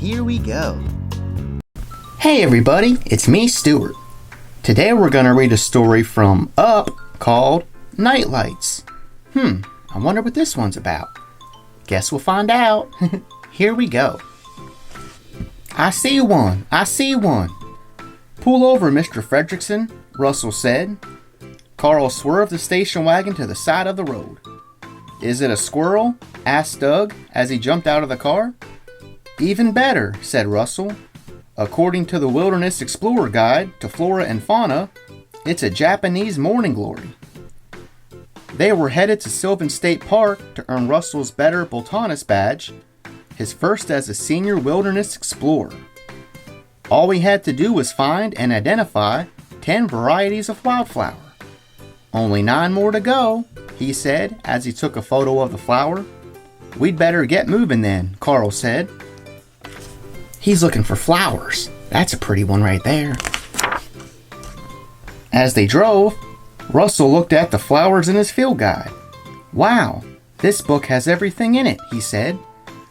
Here we go. Hey everybody, it's me, Stuart. Today we're going to read a story from Up called Night Lights. I wonder what this one's about. Guess we'll find out. Here we go. I see one. Pull over, Mr. Fredrickson, Russell said. Carl swerved the station wagon to the side of the road. Is it a squirrel? Asked Doug as he jumped out of the car. Even better, said Russell. According to the Wilderness Explorer Guide to Flora and Fauna, it's a Japanese morning glory. They were headed to Sylvan State Park to earn Russell's Better Botanist badge, his first as a senior wilderness explorer. All he had to do was find and identify 10 varieties of wildflower. Only 9 more to go, he said as he took a photo of the flower. We'd better get moving then, Carl said. He's looking for flowers. That's a pretty one right there. As they drove, Russell looked at the flowers in his field guide. Wow, this book has everything in it, he said.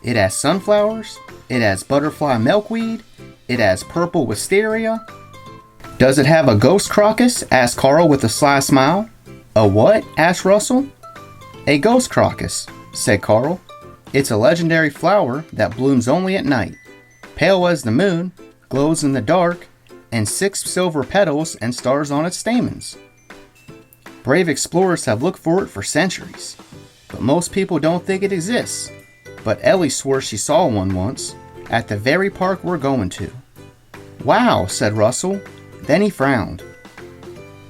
It has sunflowers, it has butterfly milkweed, it has purple wisteria. Does it have a ghost crocus? Asked Carl with a sly smile. A what? Asked Russell. A ghost crocus, said Carl. It's a legendary flower that blooms only at night. Pale as the moon, glows in the dark, and 6 silver petals and stars on its stamens. Brave explorers have looked for it for centuries, but most people don't think it exists. But Ellie swore she saw one once, at the very park we're going to. Wow, said Russell. Then he frowned.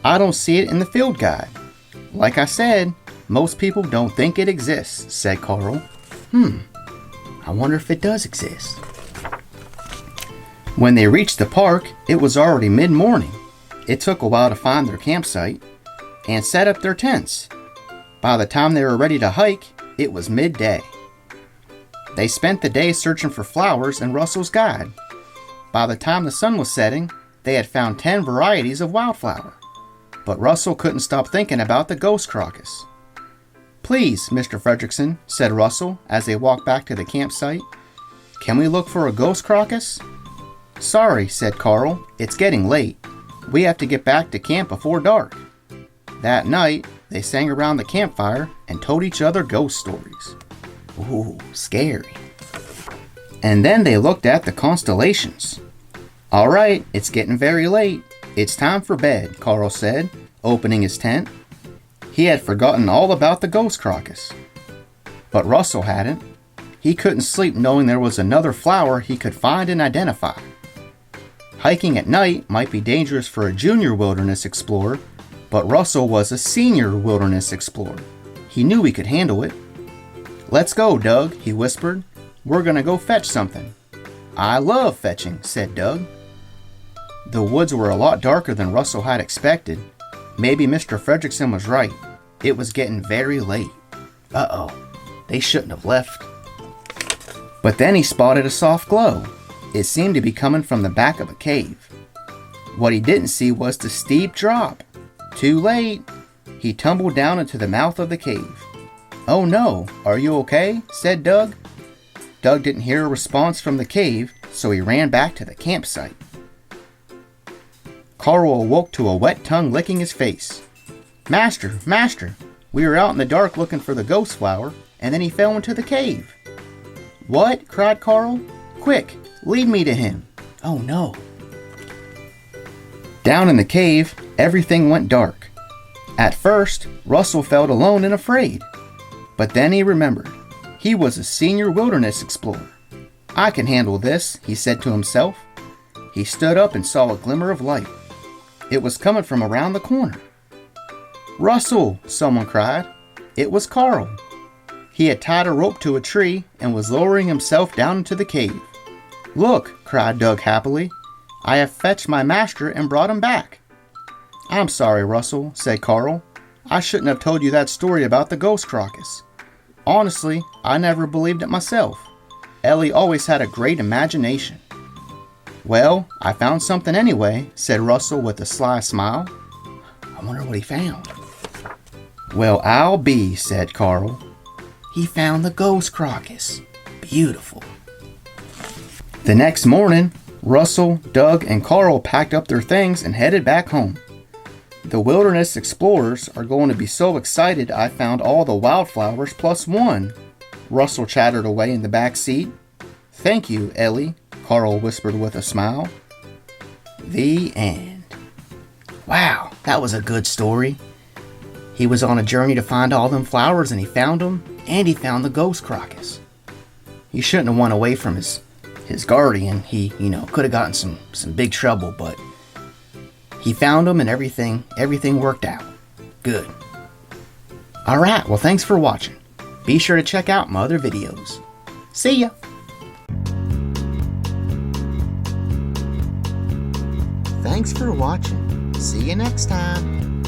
I don't see it in the field guide. Like I said, most people don't think it exists, said Carl. I wonder if it does exist. When they reached the park, it was already mid-morning. It took a while to find their campsite and set up their tents. By the time they were ready to hike, it was midday. They spent the day searching for flowers in Russell's guide. By the time the sun was setting, they had found 10 varieties of wildflower. But Russell couldn't stop thinking about the ghost crocus. Please, Mr. Fredrickson, said Russell as they walked back to the campsite. Can we look for a ghost crocus? Sorry, said Carl. It's getting late. We have to get back to camp before dark. That night, they sang around the campfire and told each other ghost stories. Ooh, scary. And then they looked at the constellations. All right, it's getting very late. It's time for bed, Carl said, opening his tent. He had forgotten all about the ghost crocus. But Russell hadn't. He couldn't sleep knowing there was another flower he could find and identify. Hiking at night might be dangerous for a junior wilderness explorer, but Russell was a senior wilderness explorer. He knew he could handle it. Let's go, Doug, he whispered. We're gonna go fetch something. I love fetching, said Doug. The woods were a lot darker than Russell had expected. Maybe Mr. Fredrickson was right. It was getting very late. Uh-oh, they shouldn't have left. But then he spotted a soft glow. It seemed to be coming from the back of a cave. What he didn't see was the steep drop. Too late. He tumbled down into the mouth of the cave. Oh no, are you okay? Said Doug. Doug didn't hear a response from the cave, so he ran back to the campsite. Carl awoke to a wet tongue licking his face. Master, we were out in the dark looking for the ghost flower, and then he fell into the cave. What? Cried Carl. Quick, lead me to him. Oh no. Down in the cave, everything went dark. At first, Russell felt alone and afraid. But then he remembered. He was a senior wilderness explorer. I can handle this, he said to himself. He stood up and saw a glimmer of light. It was coming from around the corner. Russell, someone cried. It was Carl. He had tied a rope to a tree and was lowering himself down into the cave. Look, cried Doug happily. I have fetched my master and brought him back. I'm sorry, Russell, said Carl. I shouldn't have told you that story about the ghost crocus. Honestly, I never believed it myself. Ellie always had a great imagination. Well, I found something anyway, said Russell with a sly smile. I wonder what he found. Well, I'll be, said Carl. He found the ghost crocus. Beautiful. The next morning, Russell, Doug, and Carl packed up their things and headed back home. The wilderness explorers are going to be so excited I found all the wildflowers plus one, Russell chattered away in the back seat. Thank you, Ellie, Carl whispered with a smile. The end. Wow, that was a good story. He was on a journey to find all them flowers and he found them, and he found the ghost crocus. He shouldn't have won away from his guardian. He, could have gotten some big trouble, but he found them and everything worked out. Good. Alright, well thanks for watching. Be sure to check out my other videos. See ya! Thanks for watching. See you next time.